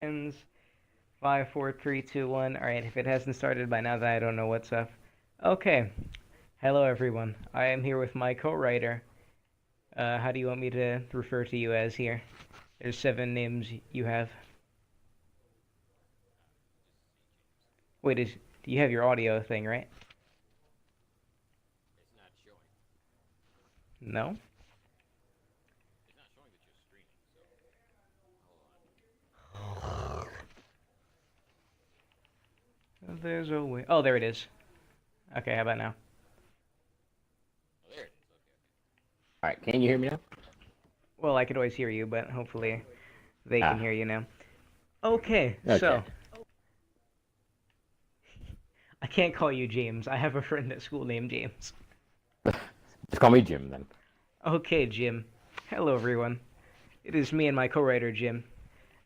Ends 5, 4, 3, 2, 1. All right, if it hasn't started by now, then I don't know what's up. Okay. Hello, everyone. I am here with my co-writer. How do you want me to refer to you as here? There's 7 names you have. Wait, do you have your audio thing, right? It's not showing. No? It's not showing that you're streaming. So hold on. There's a way. Oh, there it is. Okay, how about now? Oh, there it is. Okay. All right. Can you hear me now? Well, I could always hear you, but hopefully they can Ah. hear you now. Okay, Okay. so I can't call you James. I have a friend at school named James. Just call me Jim then. Okay, Jim. Hello, everyone. It is me and my co-writer, Jim.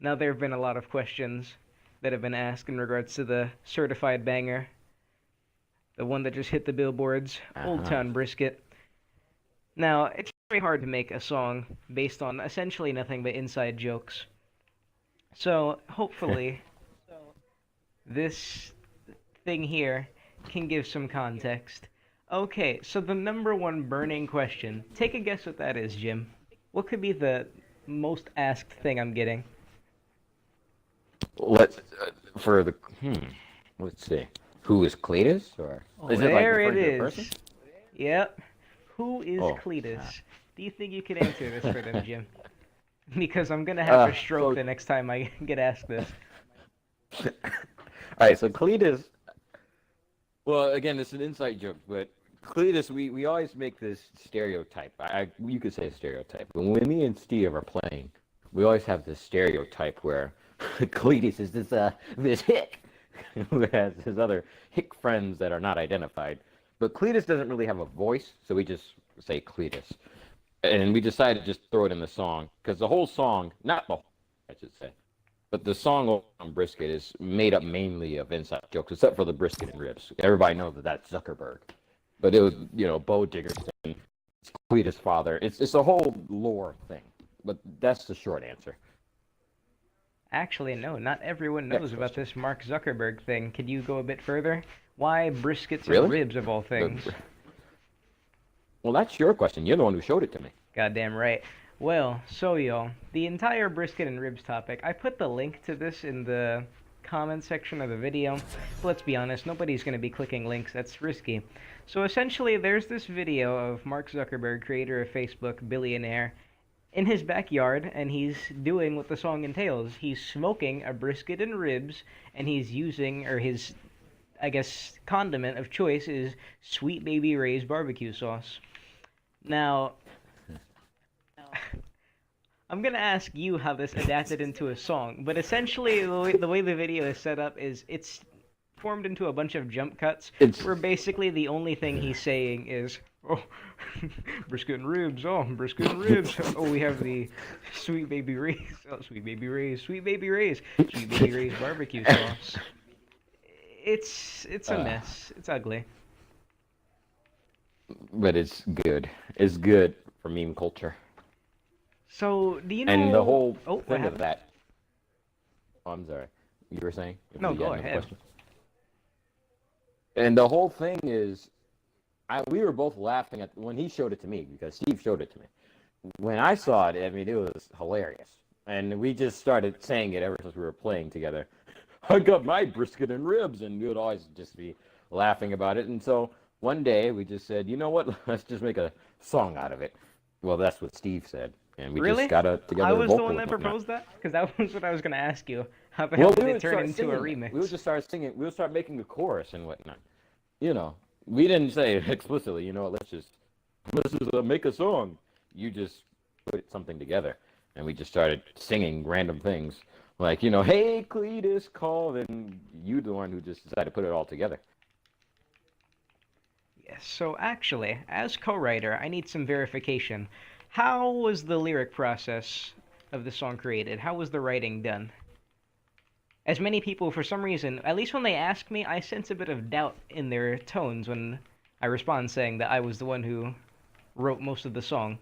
Now, there have been a lot of questions that have been asked in regards to the certified banger, the one that just hit the billboards, Old Uh-huh. Town Brisket. Now, it's very hard to make a song based on essentially nothing but inside jokes. So, hopefully, this thing here can give some context. Okay, so the number one burning question. Take a guess what that is, Jim. What could be the most asked thing I'm getting? Let's for the Let's see. Who is Cletus, or Oh, is it like there it referring to a is. person? Yep. Who is Oh. Cletus? Do you think you could answer this for them, Jim? Because I'm gonna have a Uh. stroke So. the next time I get asked this. All right. So Cletus. Well, again, it's an inside joke, but Cletus, we always make this stereotype. You could say stereotype. But when me and Steve are playing, we always have this stereotype where Cletus is this hick who has his other hick friends that are not identified. But Cletus doesn't really have a voice, so we just say Cletus. And we decided to just throw it in the song because the whole song, not the whole, I should say, but the song on Brisket is made up mainly of inside jokes, except for the brisket and ribs. Everybody knows that that's Zuckerberg, but it was Bo Dickerson, it's Cletus' father. It's a whole lore thing, but that's the short answer. Actually, no, not everyone knows Next about question. this Mark Zuckerberg thing. Could you go a bit further? Why briskets and Really? ribs of all The, things? well, that's your question. You're the one who showed it to me. Goddamn right. Well, so y'all, the entire brisket and ribs topic, I put the link to this in the comment section of the video. But let's be honest, nobody's going to be clicking links, that's risky. So essentially, there's this video of Mark Zuckerberg, creator of Facebook, billionaire, in his backyard, and he's doing what the song entails. He's smoking a brisket and ribs, and he's using, or his, I guess, condiment of choice is Sweet Baby Ray's barbecue sauce. Now, I'm gonna ask you how this adapted into a song, but essentially the way the video is set up is it's formed into a bunch of jump cuts It's where basically the only thing he's saying is, oh, brisket and ribs, oh, brisket and ribs, oh, we have the Sweet Baby Ray's, oh, Sweet Baby Ray's, Sweet Baby Ray's, Sweet Baby Ray's barbecue sauce. It's a uh, mess. It's ugly. but it's good. It's good for meme culture, So, do you and the know? whole Oh, what thing of happened? that. Oh, I'm sorry. You were saying? No, You go had another ahead. question? And the whole thing is, we were both laughing at when he showed it to me because Steve showed it to me. When I saw it, I mean, it was hilarious, and we just started saying it ever since we were playing together. I got my brisket and ribs, and we would always just be laughing about it. And so one day we just said, you know what? Let's just make a song out of it. Well, that's what Steve said, and we just Really? got I together a was the vocal one and that whatnot. proposed that? Because that was what I was going to ask you. How the hell Well, did we it would turn start into a singing it. We would remix? just start singing. We would start making a chorus and whatnot. You know, we didn't say it explicitly. You know, let's just make a song. You just put something together, and we just started singing random things like, hey Cletus, call, and you the one who just decided to put it all together. Yes, so actually, as co-writer, I need some verification. How was the lyric process of the song created? How was the writing done? As many people, for some reason, at least when they ask me, I sense a bit of doubt in their tones when I respond saying that I was the one who wrote most of the song.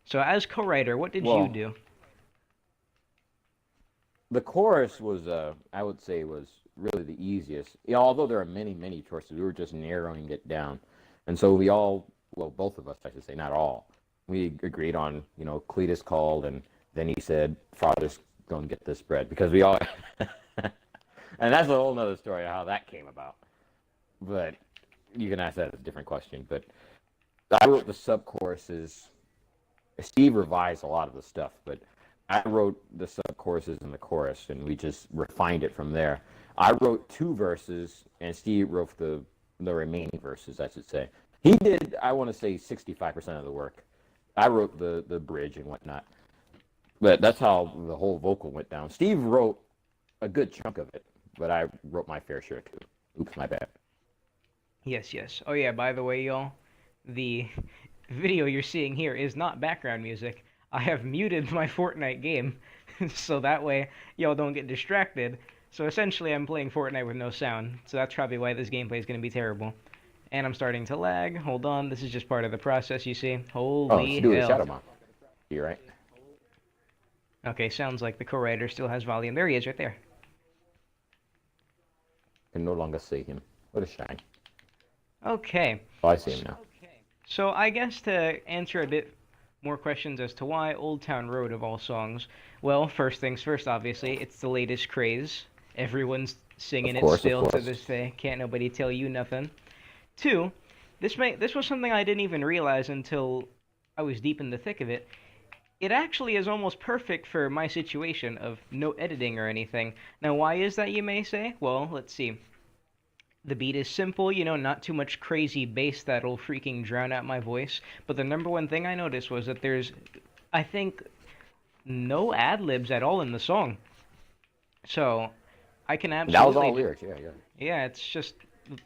So as co-writer, what did you Well, do? the chorus was, I would say, was really the easiest. Yeah, although there are many, many choices, we were just narrowing it down, and so we all, well, both of us, I should say, not all, we agreed on, Cletus called, and then he said, "Father's going to get this bread," because we all, and that's a whole nother story of how that came about. But you can ask that as a different question. But I wrote the sub choruses. Steve revised a lot of the stuff, but I wrote the sub choruses and the chorus, and we just refined it from there. I wrote 2 verses, and Steve wrote the remaining verses, I should say. He did, I want to say, 65% of the work. I wrote the bridge and whatnot. But that's how the whole vocal went down. Steve wrote a good chunk of it, but I wrote my fair share too. Oops, my bad. Yes, yes. Oh yeah, by the way, y'all, the video you're seeing here is not background music. I have muted my Fortnite game, so that way y'all don't get distracted. So essentially I'm playing Fortnite with no sound, so that's probably why this gameplay is going to be terrible. And I'm starting to lag. Hold on, this is just part of the process, you see. Oh, Holy to do the hell. shadow mount. You're right. Okay, sounds like the co-writer still has volume. There he is, right there. Can no longer see him. What a shame. Okay. Oh, I see him now. So I guess to answer a bit more questions as to why Old Town Road of all songs, well, first things first, obviously, it's the latest craze. Everyone's singing Of course, it still of to course. this day. Can't nobody tell you nothing. 2, this was something I didn't even realize until I was deep in the thick of it. It actually is almost perfect for my situation of no editing or anything. Now, why is that, you may say? Well, let's see. The beat is simple, not too much crazy bass that'll freaking drown out my voice. But the number one thing I noticed was that there's, I think, no ad-libs at all in the song. So, I can That was absolutely... all lyrics, yeah. Yeah, it's just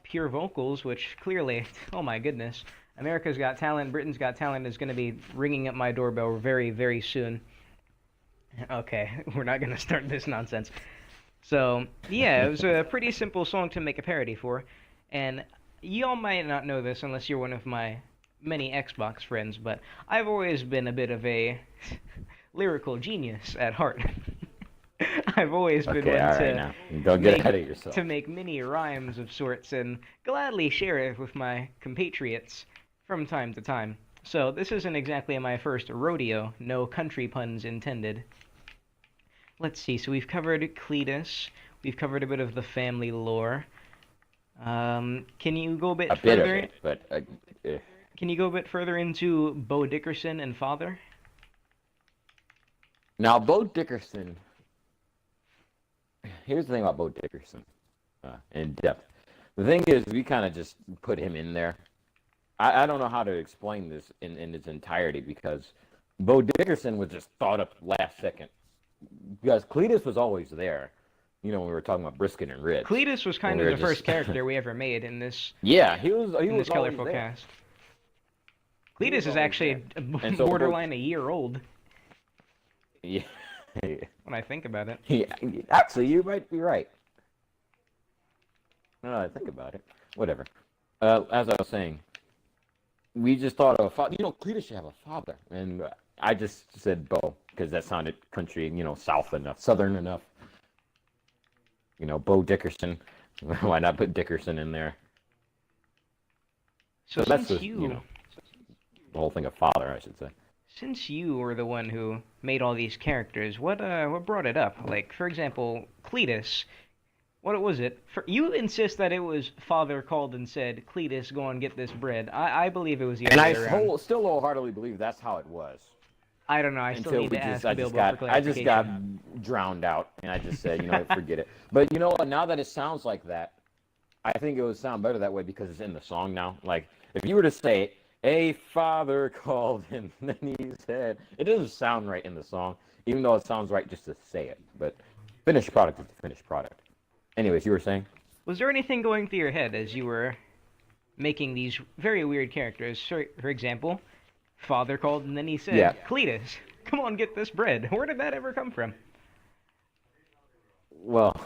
pure vocals, which clearly, oh my goodness, America's Got Talent, Britain's Got Talent is going to be ringing up my doorbell very, very soon. Okay, we're not going to start this nonsense. So, yeah, it was a pretty simple song to make a parody for, and y'all might not know this unless you're one of my many Xbox friends, but I've always been a bit of a lyrical genius at heart. I've always been Okay, one all right now. Don't get ahead of yourself. to make mini rhymes of sorts and gladly share it with my compatriots from time to time. So this isn't exactly my first rodeo, no country puns intended. Let's see, so we've covered Cletus, we've covered a bit of the family lore. Can you go a bit A bit of further? it, but Can you go a bit further into Bo Dickerson and father? now Bo Dickerson. Here's the thing about Bo Dickerson, in depth. The thing is, we kind of just put him in there. I don't know how to explain this in its entirety because Bo Dickerson was just thought up last second. Because Cletus was always there, when we were talking about brisket and ribs. Cletus was kind When we of the were first just- character we ever made in this Yeah, he was in this always colorful there. cast. He Cletus was is always actually And so borderline a year old Yeah. when I think about it. Yeah, actually, you might be right. No, I think about it. Whatever. As I was saying, we just thought of a father. Cletus should have a father, and I just said Bo because that sounded country, south enough, southern enough. Bo Dickerson. Why not put Dickerson in there? So that's since just, the whole thing of father, I should say. since you were the one who made all these characters, what brought it up? Like, for example, Cletus. What was it? You insist that it was father called and said, "Cletus, go and get this bread." I believe it was the And other I way around. still wholeheartedly believe that's how it was. I don't know. I still need to ask Bilbo for I just got clarification. drowned out, and I just said, forget it. But you know what? Now that it sounds like that, I think it would sound better that way because it's in the song now. Like, if you were to say, "A father called," and then he said, it doesn't sound right in the song, even though it sounds right just to say it. But finished product is the finished product. Anyways, you were saying? Was there anything going through your head as you were making these very weird characters? For example, father called and then he said, Yeah. "Cletus, come on, get this bread." Where did that ever come from? Well,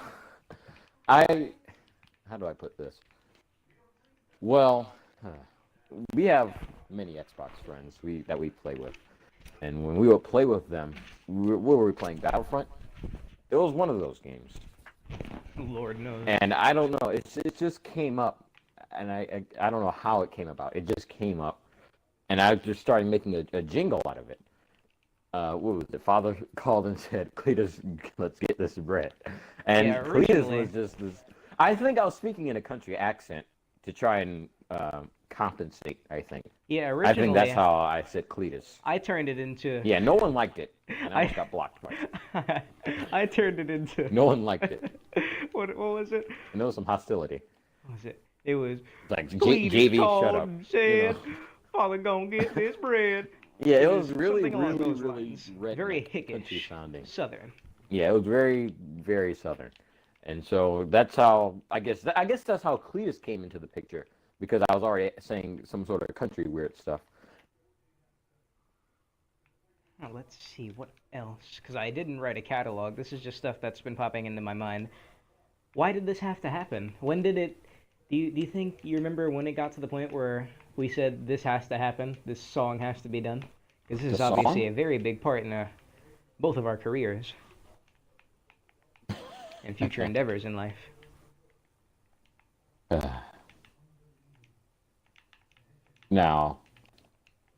how do I put this? Well, we have many Xbox friends that we play with. And when we would play with them, what were we playing? Battlefront? It was one of those games. Lord knows. And I don't know. It just came up, and I don't know how it came about. It just came up, and I just started making a jingle out of it. What was it? Father called and said, "Cletus, let's get this bread." And Yeah, Cletus originally- was just this. I think I was speaking in a country accent to try and compensate. I think. Yeah, I originally. think that's how I said Cletus. I turned it into. Yeah, no one liked it, and I almost got blocked twice. I turned it into. No one liked it, What was it? and there was some hostility. What was it? It was. Like Cletus JV, called shut up. and You said, know? "Father, gonna get this bread." Yeah, it It was is really, something along really, those really lines. redneck Very country hickish. sounding. Southern. Yeah, it was very, very southern, and so that's how I guess that's how Cletus came into the picture because I was already saying some sort of country weird stuff. Oh, let's see what else, because I didn't write a catalog. This is just stuff that's been popping into my mind. Why did this have to happen? When did it? Do you think you remember when it got to the point where we said this has to happen? This song has to be done. Because this is The obviously song? a very big part in both of our careers and future endeavors in life. Now,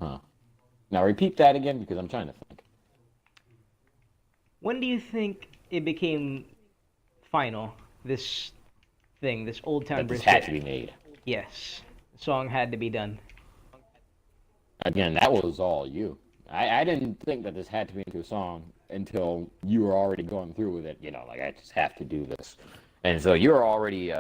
now repeat that again because I'm trying to think. When do you think it became final? This thing, this Old Town That this Brisket. had to be made. Yes, the song had to be done. Again, that was all you. I didn't think that this had to be into a song until you were already going through with it. You know, like I just have to do this, and so you were already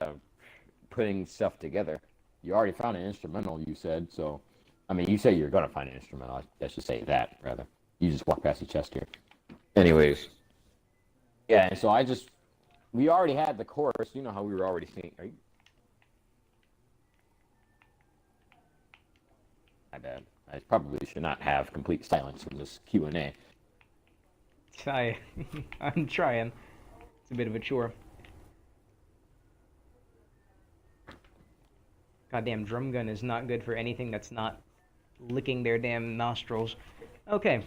putting stuff together. You already found an instrumental, you said. So, I mean, you say you're gonna find an instrumental. I should say that rather. You just walk past the chest here. Anyways, yeah. And so we already had the chorus. You know how we were already singing. Are you? My bad. I probably should not have complete silence from this Q&A. I'm trying. It's a bit of a chore. Goddamn drum gun is not good for anything that's not licking their damn nostrils. Okay.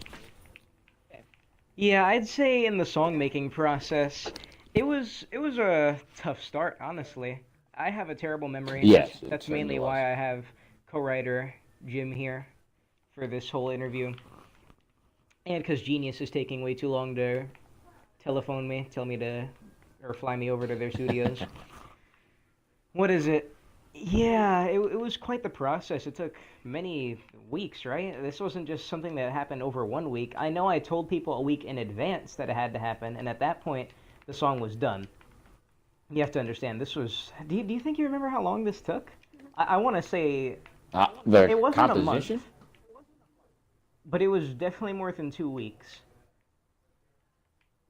Yeah, I'd say in the song making process, it was a tough start, honestly. I have a terrible memory. Yes, it That's certainly mainly was. why I have co-writer Jim here for this whole interview. And because Genius is taking way too long to telephone me, tell me to, or fly me over to their studios. What is it? Yeah, it was quite the process. It took many weeks, right? This wasn't just something that happened over 1 week. I know I told people a week in advance that it had to happen, and at that point, the song was done. You have to understand, this was... Do you think you remember how long this took? I want to say... The It wasn't a month. composition? But it was definitely more than 2 weeks.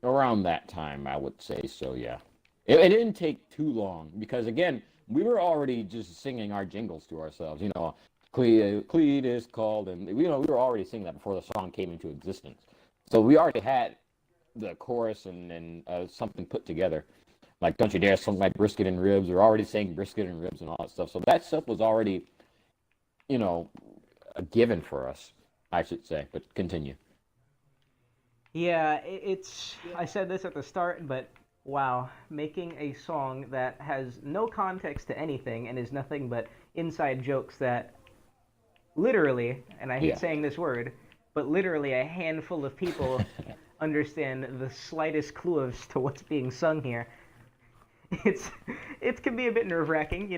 Around that time, I would say so, yeah. It didn't take too long because, again, we were already just singing our jingles to ourselves. You know, Cletus called, and we were already singing that before the song came into existence. So we already had the chorus and something put together. Like, don't you dare sing my brisket and ribs. We're already saying brisket and ribs and all that stuff. So that stuff was already, a given for us, I should say. But continue. Yeah, I said this at the start, but wow, making a song that has no context to anything and is nothing but inside jokes that literally, and I hate saying this word, but literally a handful of people understand the slightest clue as to what's being sung here. It can be a bit nerve-wracking,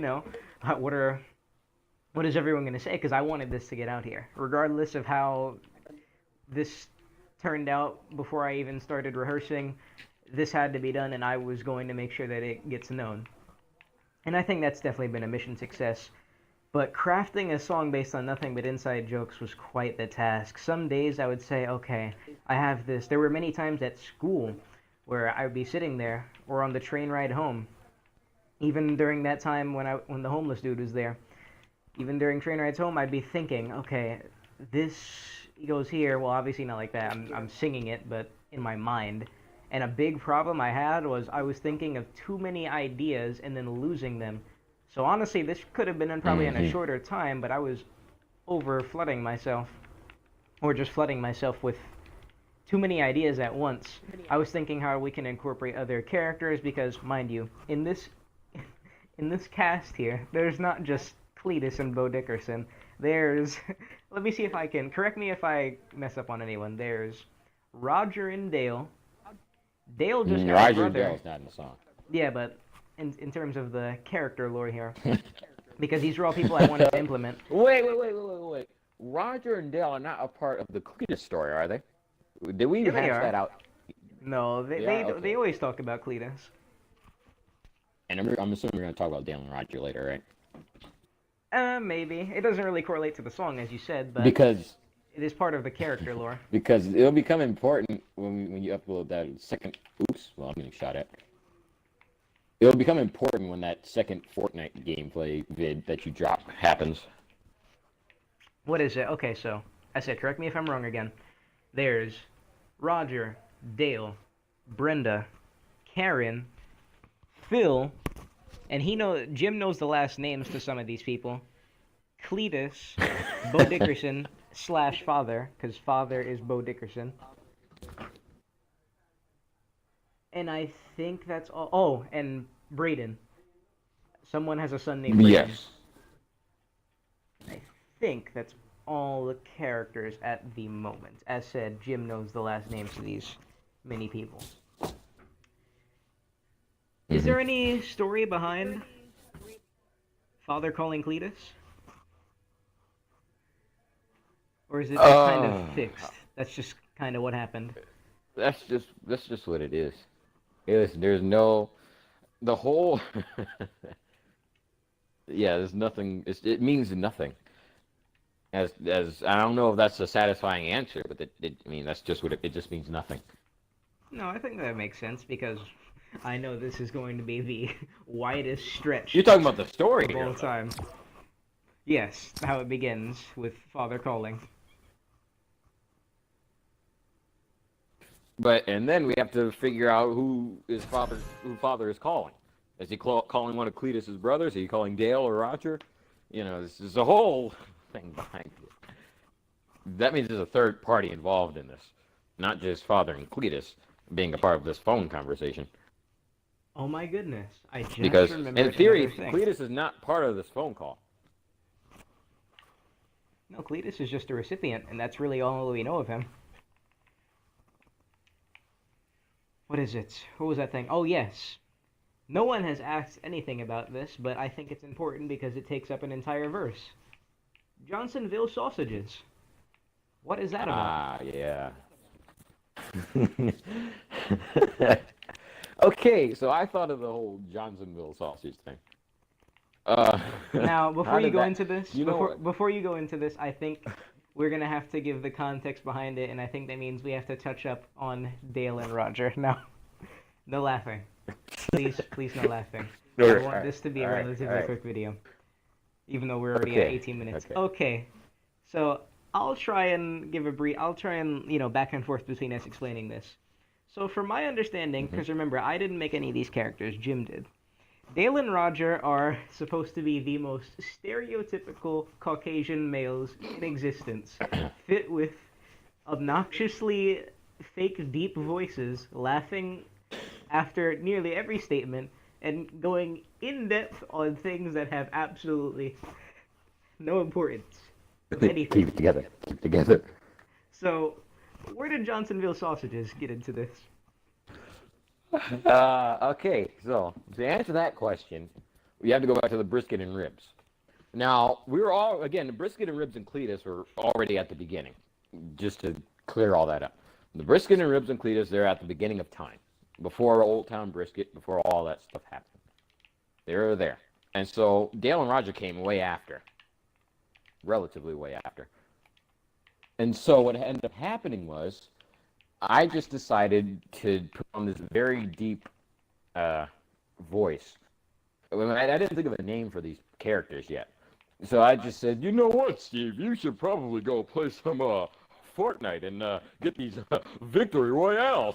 what is everyone going to say? Because I wanted this to get out here, regardless of how this turned out before I even started rehearsing. This had to be done, and I was going to make sure that it gets known. And I think that's definitely been a mission success. But crafting a song based on nothing but inside jokes was quite the task. Some days I would say, okay, I have this. There were many times at school where I would be sitting there or on the train ride home. Even during that time when the homeless dude was there. Even during train rides home, I'd be thinking, okay, this goes here. Well, obviously not like that. I'm singing it, but in my mind. And a big problem I had was I was thinking of too many ideas and then losing them. So honestly, this could have been done probably in a shorter time, but I was over flooding myself. Or just flooding myself with too many ideas at once. I was thinking how we can incorporate other characters because, mind you, in this cast here, there's not just Cletus and Bo Dickerson. There's, let me see if I can correct me if I mess up on anyone. There's Roger and Dale. Dale just had a Roger brother. Dale's not in the song. Yeah, but in terms of the character lore here, because these are all people I wanted to implement. Wait. Roger and Dale are not a part of the Cletus story, are they? Did we Yeah, they hash are. that out? No, Okay. they always talk about Cletus. And I'm assuming we're going to talk about Dale and Roger later, right? Maybe. It doesn't really correlate to the song, as you said, but Because it is part of the character lore. it'll become important when you upload that second. Oops. Well, I'm getting shot at. It'll become important when that second Fortnite gameplay vid that you drop happens. What is it? Okay, so I said, correct me if I'm wrong again. There's Roger, Dale, Brenda, Karen, Phil, and Jim knows the last names to some of these people. Cletus, Bo Dickerson / father, because father is Bo Dickerson. And I think that's all. Oh, and Braden. Someone has a son named Braden. Yes. I think that's all the characters at the moment. As said, Jim knows the last names of these many people. Is there any story behind father calling Cletus? Or is it just kind of fixed? That's just kind of what happened. That's just what it is. There's no, the whole, yeah, there's nothing. It means nothing. As I don't know if that's a satisfying answer, but I mean that's just what it just means nothing. No, I think that makes sense because I know this is going to be the widest stretch. You're talking about the story of all time. Yes, how it begins with father calling. And then we have to figure out who father is calling. Is he calling one of Cletus's brothers? Are you calling Dale or Roger? You know, this is a whole thing behind it. That means there's a third party involved in this, not just father and Cletus being a part of this phone conversation. Oh my goodness! I just because remembered in theory, another thing. Cletus is not part of this phone call. No, Cletus is just a recipient, and that's really all we know of him. What is it? What was that thing? Oh, yes. No one has asked anything about this, but I think it's important because it takes up an entire verse. Johnsonville sausages. What is that about? Ah, yeah. Okay, so I thought of the whole Johnsonville sausage thing. Now, before you go into this, I think we're gonna have to give the context behind it, and I think that means we have to touch up on Dale and Roger. Now, no laughing. Please, no laughing. I want this to be a relatively quick video, even though we're already at 18 minutes. Okay, so I'll try and back and forth between us explaining this. So, from my understanding, because remember, I didn't make any of these characters, Jim did. Dale and Roger are supposed to be the most stereotypical Caucasian males in existence, fit with obnoxiously fake deep voices, laughing after nearly every statement, and going in depth on things that have absolutely no importance. Anything. Keep it together. So, where did Johnsonville sausages get into this? Okay, so to answer that question, we have to go back to the brisket and ribs. Now, the brisket and ribs and Cletus were already at the beginning, just to clear all that up. The brisket and ribs and Cletus, they're at the beginning of time, before Old Town Brisket, before all that stuff happened. They were there. And so Dale and Roger came way after, relatively way after. And so what ended up happening was, I just decided to put on this very deep voice. I didn't think of a name for these characters yet. So I just said, you know what, Steve? You should probably go play some Fortnite and get these victory royales.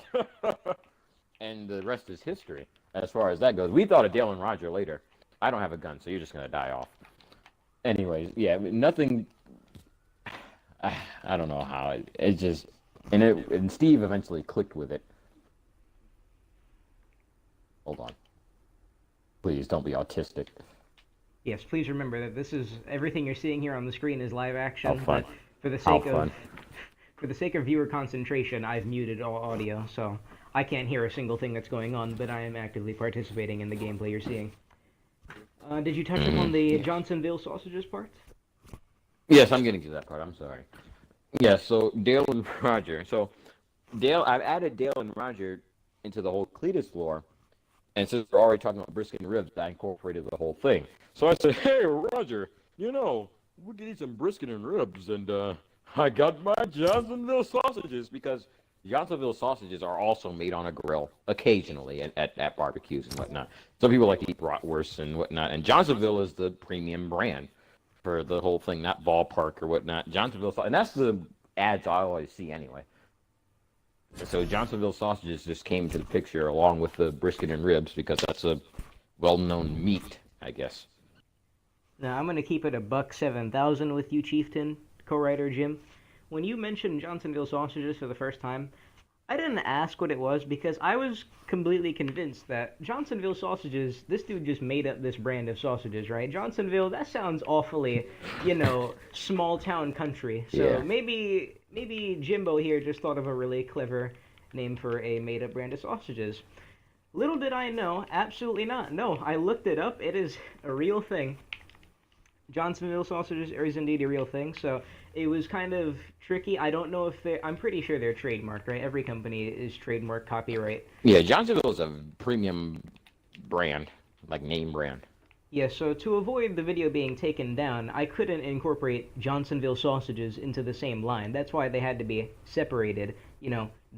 And the rest is history as far as that goes. We thought of Dale and Roger later. I don't have a gun, so you're just going to die off. Anyways, yeah, nothing... I don't know how. It's just... And Steve eventually clicked with it. Hold on. Please don't be autistic. Yes, please remember that this is everything you're seeing here on the screen is live How action, fun. but for the How sake of fun. for the sake of viewer concentration, I've muted all audio, so I can't hear a single thing that's going on, but I am actively participating in the gameplay you're seeing. Did you touch upon the Yeah. Johnsonville sausages part? Yes, I'm getting to that part. I'm sorry. Yes, so Dale and Roger. So I've added Dale and Roger into the whole Cletus lore. And since we're already talking about brisket and ribs, I incorporated the whole thing. So I said, hey, Roger, we could eat some brisket and ribs. And I got my Johnsonville sausages because Johnsonville sausages are also made on a grill occasionally at barbecues and whatnot. Some people like to eat bratwursts and whatnot. And Johnsonville is the premium brand for the whole thing, not ballpark or whatnot. Johnsonville, and that's the ads I always see anyway. So Johnsonville sausages just came to the picture along with the brisket and ribs because that's a well-known meat, I guess. Now I'm gonna keep it a buck 7,000 with you, Chieftain, co-writer Jim. When you mentioned Johnsonville sausages for the first time, I didn't ask what it was because I was completely convinced that Johnsonville sausages, this dude just made up this brand of sausages, right? Johnsonville, that sounds awfully, small town country. So Yeah. maybe Jimbo here just thought of a really clever name for a made up brand of sausages. Little did I know, absolutely not. No, I looked it up. It is a real thing. Johnsonville sausages is indeed a real thing, so it was kind of tricky. I don't know if I'm pretty sure they're trademarked, right? Every company is trademark copyright. Yeah, Johnsonville is a premium brand, like name brand. Yeah, so to avoid the video being taken down, I couldn't incorporate Johnsonville sausages into the same line. That's why they had to be separated.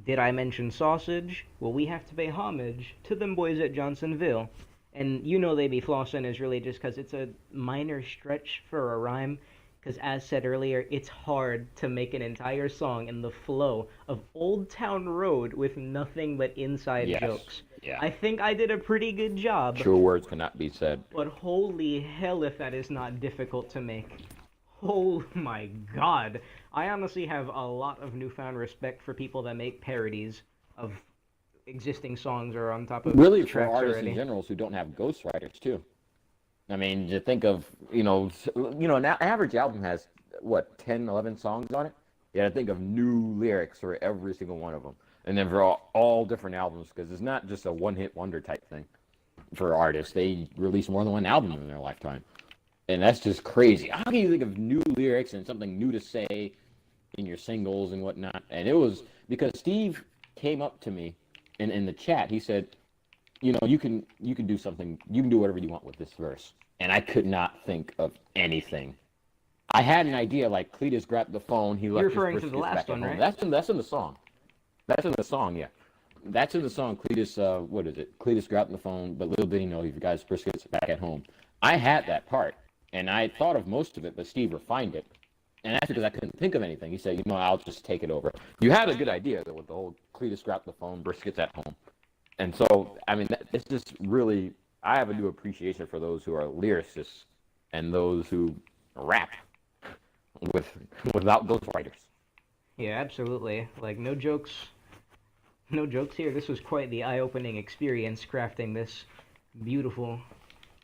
Did I mention sausage? Well, we have to pay homage to them boys at Johnsonville. And they be flossing is really just because it's a minor stretch for a rhyme. Because as said earlier, it's hard to make an entire song in the flow of Old Town Road with nothing but inside Yes. jokes. Yeah. I think I did a pretty good job. True words cannot be said. But holy hell if that is not difficult to make. Oh my god. I honestly have a lot of newfound respect for people that make parodies of existing songs or on top of Really, for tracks artists already. in general who don't have ghostwriters too. I mean, you think of an average album has what 10, 11 songs on it. Yeah, think of new lyrics for every single one of them, and then for all different albums because it's not just a one-hit wonder type thing. For artists, they release more than one album in their lifetime, and that's just crazy. How can you think of new lyrics and something new to say in your singles and whatnot? And it was because Steve came up to me in the chat. He said, you can do something. You can do whatever you want with this verse. And I could not think of anything. I had an idea like Cletus grabbed the phone. He left. You're referring to his the briskets last back at one, home. right? That's in the song. That's in the song. Yeah. That's in the song. Cletus. What is it? Cletus grabbed the phone, but little did he know, you've got his briskets back at home. I had that part, and I thought of most of it, but Steve refined it. And that's because I couldn't think of anything. He said, I'll just take it over. You had a good idea though with the whole Cletus grabbed the phone, briskets at home. And so, I mean, it's just really, I have a new appreciation for those who are lyricists and those who rap without ghostwriters. Yeah, absolutely. Like, no jokes. No jokes here. This was quite the eye-opening experience crafting this beautiful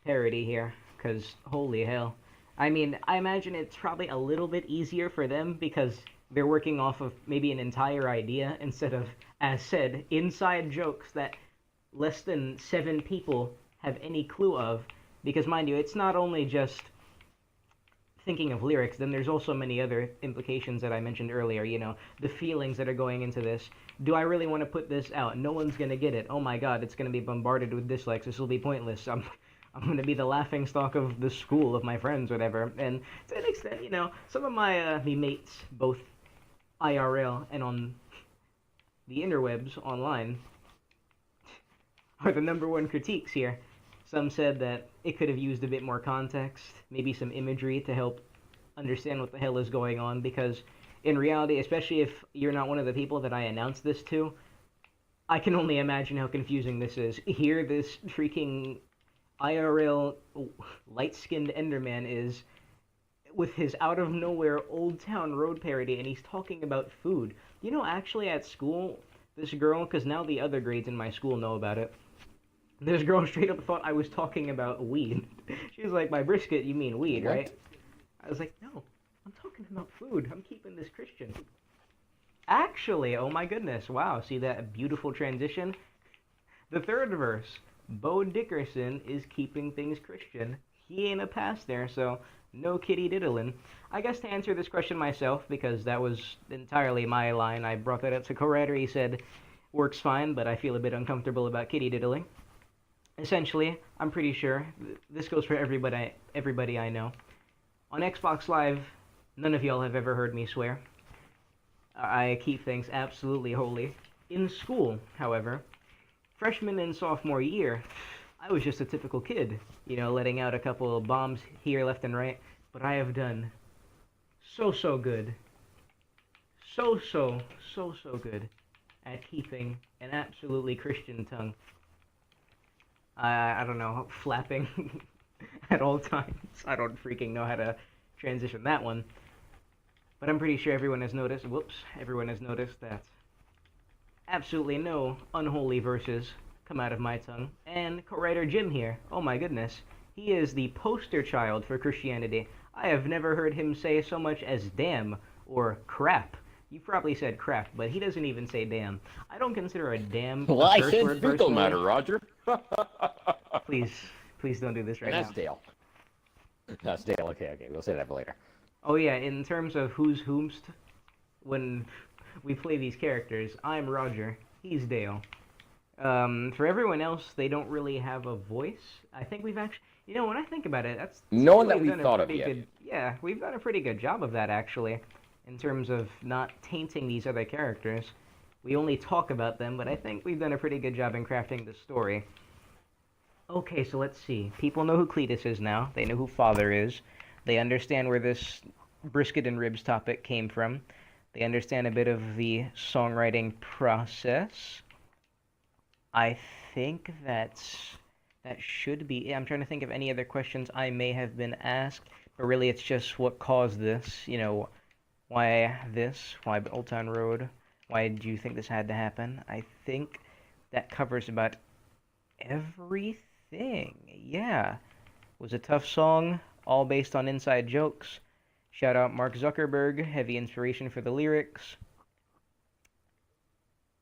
parody here. Because, holy hell. I mean, I imagine it's probably a little bit easier for them because they're working off of maybe an entire idea instead of, as said, inside jokes that less than 7 people have any clue of. Because, mind you, it's not only just thinking of lyrics, then there's also many other implications that I mentioned earlier, the feelings that are going into this. Do I really want to put this out? No one's going to get it. Oh my god, it's going to be bombarded with dislikes. This will be pointless. I'm going to be the laughing stock of the school, of my friends, whatever. And to an extent, some of my me mates, both IRL and on the interwebs online, are the number one critiques here. Some said that it could have used a bit more context, maybe some imagery to help understand what the hell is going on, because in reality, especially if you're not one of the people that I announced this to, I can only imagine how confusing this is. Here, this freaking IRL light-skinned Enderman is with his out-of-nowhere Old Town Road parody, and he's talking about food. You know, actually at school, this girl, because now the other grades in my school know about it. This girl straight up thought I was talking about weed. She was like, "By brisket, you mean weed, What? right?" I was like, "No, I'm talking about food. I'm keeping this Christian." Actually, oh my goodness, wow, see that beautiful transition? The third verse, Bo Dickerson is keeping things Christian. He ain't a pastor, so no kitty diddling. I guess to answer this question myself, because that was entirely my line, I brought that up to co-writer. He said, works fine, but I feel a bit uncomfortable about kitty diddling. Essentially, I'm pretty sure this goes for everybody I know. On Xbox Live, none of y'all have ever heard me swear. I keep things absolutely holy. In school, however, freshman and sophomore year, I was just a typical kid, you know, letting out a couple of bombs here, left, and right. But I have done so good, so good at keeping an absolutely Christian tongue. I don't know, flapping at all times. I don't freaking know how to transition that one. But I'm pretty sure everyone has noticed, everyone has noticed that absolutely no unholy verses come out of my tongue. And co-writer Jim here, oh my goodness, he is the poster child for Christianity. I have never heard him say so much as damn or crap. You probably said crap, but he doesn't even say damn. I don't consider a damn Well, a I curse said word fruit don't personally. matter, Roger. Please, please don't do this right And that's now. Dale. That's Dale. Okay. We'll say that for later. Oh yeah, in terms of who's whomst, when we play these characters, I'm Roger, he's Dale. For everyone else, they don't really have a voice. I think we've actually, you know, when I think about it, that's No one something that we've we done a thought of pretty yet. good. Yeah, we've done a pretty good job of that actually, in terms of not tainting these other characters. We only talk about them, but I think we've done a pretty good job in crafting the story. Okay, so let's see. People know who Cletus is now. They know who Father is. They understand where this brisket and ribs topic came from. They understand a bit of the songwriting process. I think that should be it. I'm trying to think of any other questions I may have been asked, but really it's just what caused this, you know, why this, why Old Town Road, why do you think this had to happen? I think that covers about everything. Yeah. Was a tough song, all based on inside jokes. Shout out Mark Zuckerberg, heavy inspiration for the lyrics.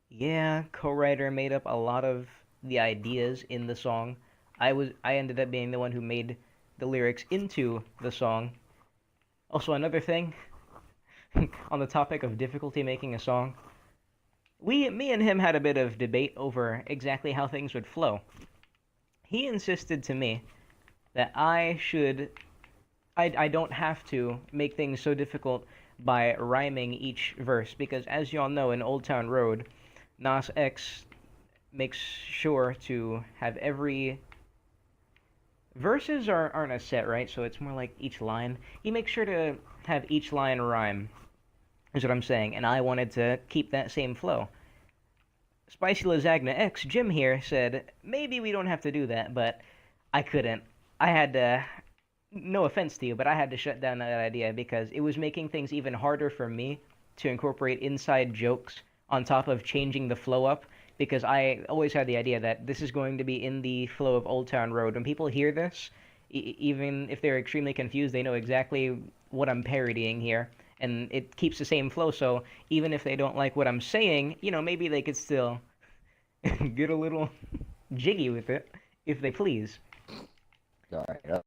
Yeah, co-writer made up a lot of the ideas in the song. I ended up being the one who made the lyrics into the song. Also, another thing on the topic of difficulty making a song, me and him had a bit of debate over exactly how things would flow. He insisted to me that I don't have to make things so difficult by rhyming each verse, because as y'all know, in Old Town Road, Nas X makes sure to have every verses aren't a set, right? So it's more like each line. He makes sure to have each line rhyme, is what I'm saying, and I wanted to keep that same flow. Spicy Lasagna X, Jim here, said, maybe we don't have to do that, but I couldn't. I had to, no offense to you, but I had to shut down that idea because it was making things even harder for me to incorporate inside jokes on top of changing the flow up, because I always had the idea that this is going to be in the flow of Old Town Road. When people hear this, even if they're extremely confused, they know exactly what I'm parodying here, and it keeps the same flow, so even if they don't like what I'm saying, you know, maybe they could still get a little jiggy with it, if they please. All right.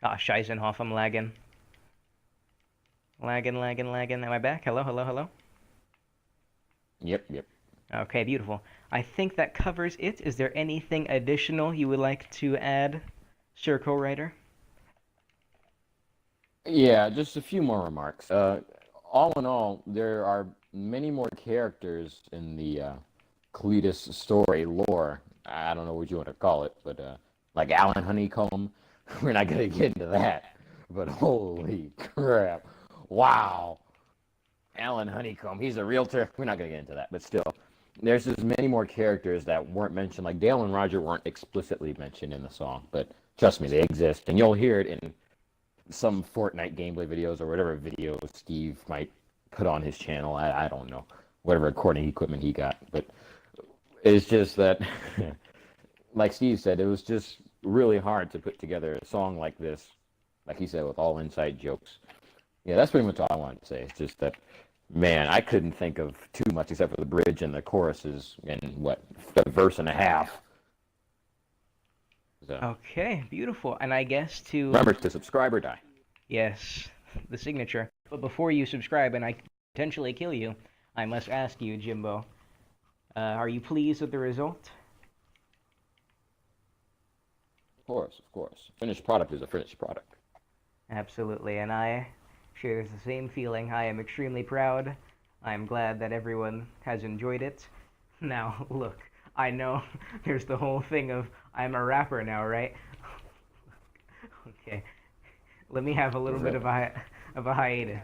Ah, Scheisenhoff, I'm lagging. Lagging. Am I back? Hello? Yep. Okay, beautiful. I think that covers it. Is there anything additional you would like to add, Sir Co-Writer? Yeah, just a few more remarks. All in all, there are many more characters in the Cletus story lore. I don't know what you want to call it, but like Alan Honeycomb, we're not gonna get into that. But holy crap! Wow, Alan Honeycomb, he's a realtor. We're not gonna get into that, but still, there's just many more characters that weren't mentioned. Like Dale and Roger weren't explicitly mentioned in the song, but trust me, they exist, and you'll hear it in some Fortnite gameplay videos or whatever videos Steve might put on his channel. I don't know, whatever recording equipment he got, but it's just that, like Steve said, it was just really hard to put together a song like this, like he said, with all inside jokes. Yeah, that's pretty much all I wanted to say. It's just that, man, I couldn't think of too much except for the bridge and the choruses and what, a verse and a half. So, Okay, beautiful. And I guess to remember to subscribe or die. yes, the signature. But before you subscribe and I potentially kill you, I must ask you, Jimbo, are you pleased with the result? Of course, of course. Finished product is a finished product. Absolutely, and I share the same feeling. I am extremely proud. I am glad that everyone has enjoyed it. Now, look, I know there's the whole thing of I'm a rapper now, right? Okay, let me have a little bit of a hiatus.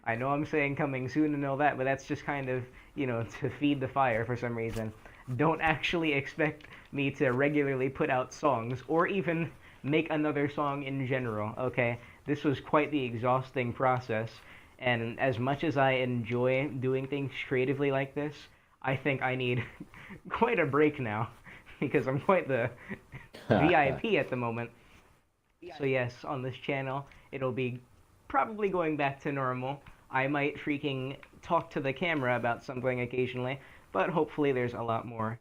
I know I'm saying coming soon and all that, but that's just kind of, to feed the fire for some reason. Don't actually expect me to regularly put out songs or even make another song in general, okay? This was quite the exhausting process, and as much as I enjoy doing things creatively like this, I think I need quite a break now, because I'm quite the VIP at the moment. So yes, on this channel, it'll be probably going back to normal. I might freaking talk to the camera about something occasionally, but hopefully there's a lot more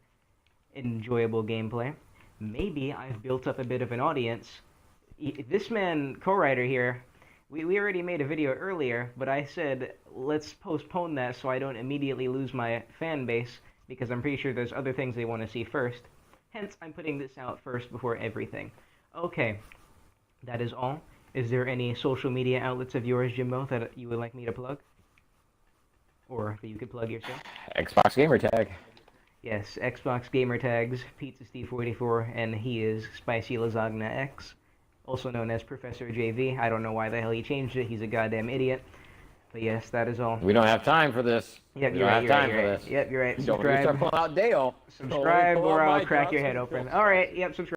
enjoyable gameplay. Maybe I've built up a bit of an audience. This man, co-writer here, we already made a video earlier, but I said let's postpone that so I don't immediately lose my fan base, because I'm pretty sure there's other things they want to see first. Hence, I'm putting this out first before everything. Okay, that is all. Is there any social media outlets of yours, Jimbo, that you would like me to plug? Or that you could plug yourself? Xbox gamer tag. Yes, Xbox gamer tags, Pizza Steve 44, and he is Spicy Lasagna X, also known as Professor JV. I don't know why the hell he changed it. He's a goddamn idiot. But yes, that is all. We don't have time for this. Yep, we you're don't right. have time for this. Yep, you're right. Don't start Subscribe. pulling out Dale. Subscribe, or I'll my crack your Johnson head open. Phillips. All right. Yep. Subscribe.